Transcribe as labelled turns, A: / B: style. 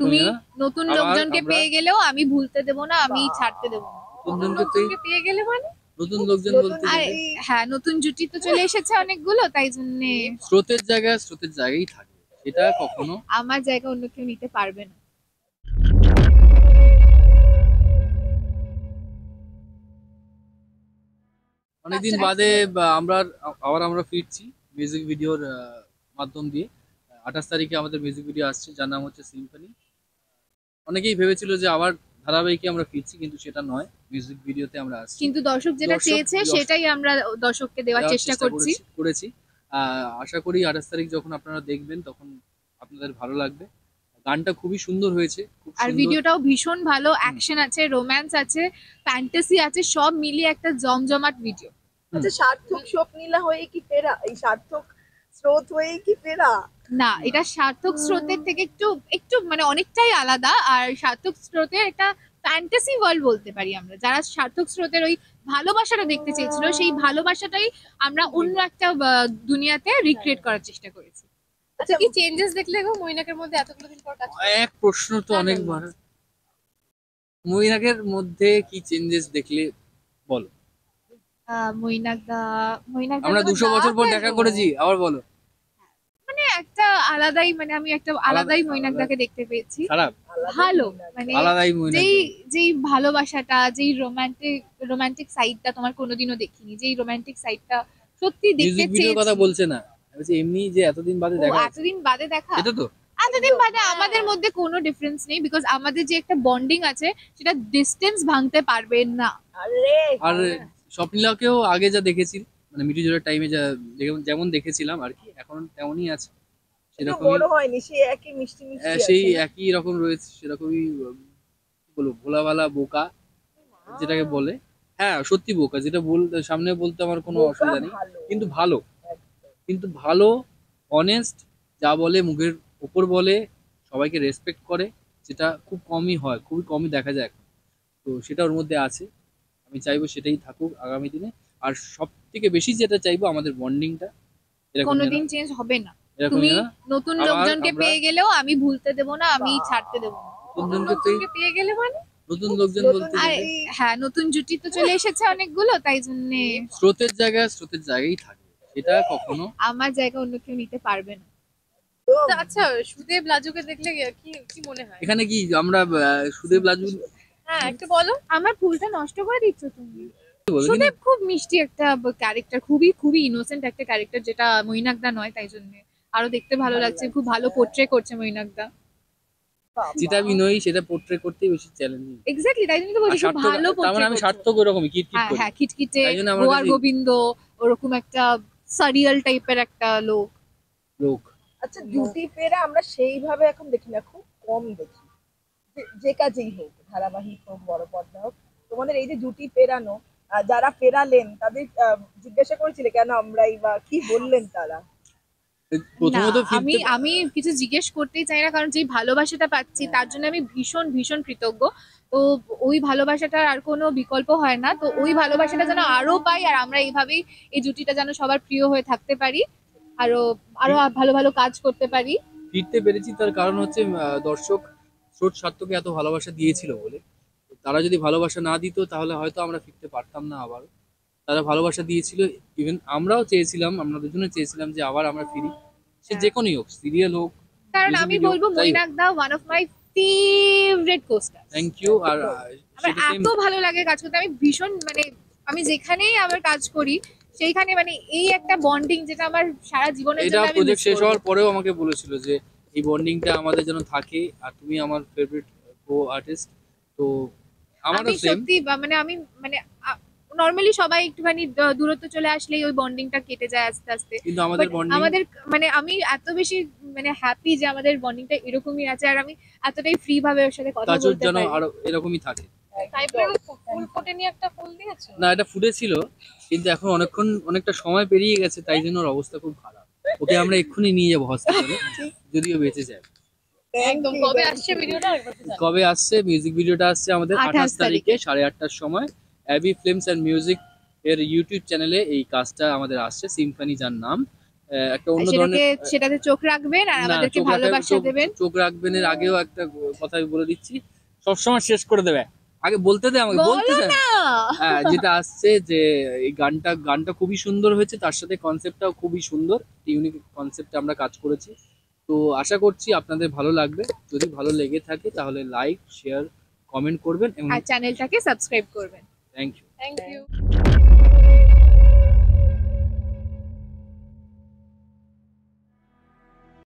A: তুমি নতুন লোকজনকে পেয়ে গেলেও আমি ভুলতে দেব না, আমি ছাড়তে দেব না।
B: নতুন লোকজনকে পেয়ে গেলে মানে নতুন লোকজন বলতে
A: হ্যাঁ, নতুন জুটি তো চলে এসেছে অনেকগুলো, তাই জন্য
B: স্রোতের জায়গায় থাকে, সেটা কখনো
A: আমার জায়গা অন্য কেউ নিতে পারবে না।
B: অনেকদিন বাদে আমরা ফিরছি মিউজিক ভিডিওর মাধ্যম দিয়ে। 28 তারিখে আমাদের মিউজিক ভিডিও আসছে, যার নাম হচ্ছে সিম্ফনি। অনেকেই ভেবেছিল যে আবার ধারাবাহিকে আমরা ফিরছি, কিন্তু সেটা নয়, মিউজিক ভিডিওতে আমরা আসছি।
A: কিন্তু দর্শক যেটা চেয়েছে সেটাই আমরা দর্শককে দেওয়ার চেষ্টা
B: করেছি। আশা করি 28 তারিখ যখন আপনারা দেখবেন তখন আপনাদের ভালো লাগবে। গানটা খুবই সুন্দর হয়েছে,
A: আর ভিডিওটাও ভীষণ ভালো, অ্যাকশন আছে, রোম্যান্স আছে, ফ্যান্টাসি আছে, সব মিলিয়ে একটা জমজমাট ভিডিও।
C: আচ্ছা, সার্থক স্বপ্নীলা হয়ে কি ফেরা, এই সার্থক স্রোত হয়ে কি ফেরা?
A: না, এটা সার্থক স্রোতের থেকে একটু একটু মানে অনেকটাই আলাদা। আর সার্থক স্রোতের একটা ফ্যান্টাসি ওয়ার্ল্ড বলতে পারি আমরা। যারা সার্থক স্রোতের ওই ভালোবাসাটা দেখতে চেয়েছিল, সেই ভালোবাসাটাই আমরা অন্য একটা দুনিয়াতে রিক্রিয়েট করার চেষ্টা করেছি।
C: আচ্ছা, কি চেঞ্জেস দেখলে গো মৈনাকের মধ্যে এতগুলো দিন পর কাজ?
B: এক প্রশ্ন তো অনেকবার, মৈনাকের মধ্যে কি চেঞ্জেস দেখলে বলো।
A: মৈনাক
B: আমরা 200 বছর পর দেখা করেছি, আবার বলো।
A: মানে একটা আলাদাই, মানে আমি একটা আলাদাই মৈনাকদাকে দেখতে পেয়েছি।
B: খারাপ
A: ভালো, মানে
B: আলাদাই মৈনাক।
A: যেই ভালোবাসাটা, যেই রোমান্টিক সাইডটা তোমার কোনোদিনও দেখিনি, যেই রোমান্টিক সাইডটা সত্যি দেখতে চেয়েছি।
B: কথা বলছে না, বলছি এমনি যে এতদিন বাদে দেখা,
A: এতদিন বাদে দেখা,
B: এটা তো
A: এতদিন বাদে আমাদের মধ্যে কোনো ডিফারেন্স নেই, বিকজ আমাদের যে একটা বন্ডিং আছে সেটা ডিস্টেন্স ভাঙতে পারবে না।
B: আর স্বপ্নীলাকেও আগে যা দেখেছি, মানে মিঠু জোড়ার টাইমে যা যেমন দেখেছিলাম আর কি, এখন তেমনই আছে,
C: বড় হয়নি, সেই একই মিষ্টি মিষ্টি,
B: সেই একই রকম রয়েছে, সেরকমই বলবো ভোলাভালা বোকা যেটাকে বলে। হ্যাঁ সত্যি বোকা, যেটা সামনে বলতে আমার কোনো অসুবিধা নেই, কিন্তু ভালো অনেস্ট, যা বলে মুখের উপর বলে, সবাইকে রেসপেক্ট করে, যেটা খুব কমই হয়, খুবই কমই দেখা যায় এখন। তো সেটা ওর মধ্যে আছে, আমি চাইবো সেটাই থাকুক আগামী দিনে। আর সব থেকে বেশি যেটা চাইবো, আমাদের বন্ডিংটা
A: কোনোদিন চেঞ্জ হবে না। তুমি নতুন লোকজনকে পেয়ে গেলেও আমি ভুলতে দেব না, আমি ছাড়তে দেব না।
C: নতুন লোকজনকে পেয়ে গেলে মানে
B: নতুন লোকজন বলতে
A: হ্যাঁ, নতুন জুটি তো চলে এসেছে অনেকগুলো, তাই জন্য
B: স্রোতের জায়গায় থাকে, সেটা কখনো
A: আমার জায়গা অন্য কেউ নিতে পারবে না।
C: আচ্ছা, সুদেব লাজুকে দেখলে কি মনে হয়?
B: এখানে কি আমরা সুদেব লাজু,
C: হ্যাঁ একটু বলো।
A: আমার ফুলটা নষ্ট করে দিচ্ছ তুমি। সুদেব খুব মিষ্টি একটা ক্যারেক্টার, খুবই খুবই ইনোসেন্ট একটা ক্যারেক্টার, যেটা মৈনাকদা নয়, তাই জন্য আরো দেখতে ভালো লাগছে। খুব ভালো পোর্ট্রে করছে মৈনাকদা।
B: যেটা আমি নই সেটা পোর্ট্রে করতেই বেশি চ্যালেঞ্জিং।
A: এক্স্যাক্টলি, তাই জন্য তো বলছি খুব ভালো পোর্ট্রে।
B: মানে আমি সার্থক এরকমই কিটকিট করি।
A: হ্যাঁ, খিটখিটে গোয়ার গোবিন্দ, ওরকম একটা সারিয়াল টাইপের একটা লোক।
C: আচ্ছা, জুটি ফেরা আমরা সেইভাবে এখন দেখি না, খুব কম দেখি, যে কাজেই হোক, ধারাবাহিক হোক, বড় পর্দা হোক। তোমাদের এই যে জুটি ফেরানো, যারা ফেরালেন তাদের জিজ্ঞাসা করেছিলে কেন আমরাই, বা কি বললেন তারা?
A: আমি কিছু জিজ্ঞেস করতেই চাই না, কারণ যেই ভালোবাসাটা পাচ্ছি তার জন্য আমি ভীষণ ভীষণ কৃতজ্ঞ। তো ওই ভালোবাসাটার আর কোনো বিকল্প হয় না, তো ওই ভালোবাসাটা যেন আরো পাই, আর আমরা এইভাবেই এই জুটিটা যেন সবার প্রিয় হয়ে থাকতে পারি, আরো আরো ভালো ভালো কাজ করতে পারি।
B: ফিরতে পেরেছি তার কারণ হচ্ছে দর্শক স্রোত সার্থককে এত ভালোবাসা দিয়েছিল বলে। তারা যদি ভালোবাসা না দিত তাহলে হয়তো আমরা ফিরতে পারতাম না আবার। তারা ভালোবাসা দিয়েছিল, ইভেন আমরাও চেয়েছিলাম, আমরা দুজনে চেয়েছিলাম যে আবার আমরা ফিরি, সে যে কোনোই হোক, সিরিয়াল হোক।
A: কারণ আমি বলবো মৈনাকদা one of my favourite costar.
B: Thank you. আর
A: আমার এত ভালো লাগে কাজ করতে, আমি ভীষণ, মানে আমি যেখানেই আমার কাজ করি সেইখানে মানে এই একটা বন্ডিং যেটা আমার সারা জীবনের জন্য।
B: এটা প্রজেক্ট শেষ হওয়ার পরেও আমাকে বলেছিল যে এই বন্ডিংটা আমাদের জন্য থাকে, আর তুমি আমার ফেভারিট কো আর্টিস্ট। তো আমারও সেম।
A: সত্যি মানে আমি মানে নরমালি সবাই একটুখানি দূরত্ব চলে আসলেই ওই বন্ডিংটা কেটে যায় আস্তে আস্তে,
B: কিন্তু আমাদের
A: মানে আমি এত বেশি মানে হ্যাপি যে আমাদের বন্ডিংটা এরকমই আছে, আর আমি এতটাই ফ্রি ভাবে ওর সাথে কথা বলতে পারি।
B: আর এরকমই থাকে।
C: ফুল ফোটেনি, একটা ফুল দিয়েছো
B: না, এটা ফুটেছিল, কিন্তু এখন অনেকটা সময় পেরিয়ে গেছে, তাই জন্য ওর অবস্থা খুব খারাপ। ওকে আমরা এক্ষুনি নিয়ে যাবো হসপিটালে, যদিও বেঁচে যায়।
C: একদম। কবে আসছে ভিডিওটা?
B: কবে আসছে মিউজিক ভিডিওটা? আসছে আমাদের 28 তারিখে 8:30টার সময় অ্যাবি ফিল্মস অ্যান্ড মিউজিক এর ইউটিউব চ্যানেলে। এই কাজটা আমাদের আসছে, সিম্ফনি যার নাম। একটা অন্য
A: সেটাকে
B: ধরনের
A: সেটাতে চোখ রাখবেন আর
B: না,
A: আমাদেরকে ভালোবাসা দেবেন।
B: চোখ রাখবেন এর আগেও একটা কথা আমি বলে দিচ্ছি, সবসময় শেষ করে দেবে, আগে বলতে দে আমাকে, বলতে
A: বলো
B: দে।
A: না।
B: হ্যাঁ, যেটা আসছে যে এই গানটা খুবই সুন্দর হয়েছে, তার সাথে কনসেপ্টটাও খুবই সুন্দর, ইউনিক কনসেপ্টে আমরা কাজ করেছি। তো আশা করছি আপনাদের ভালো লাগবে। যদি ভালো লেগে থাকে তাহলে লাইক, শেয়ার, কমেন্ট করবেন এবং
A: আর চ্যানেলটাকে সাবস্ক্রাইব করবেন।
B: Thank you.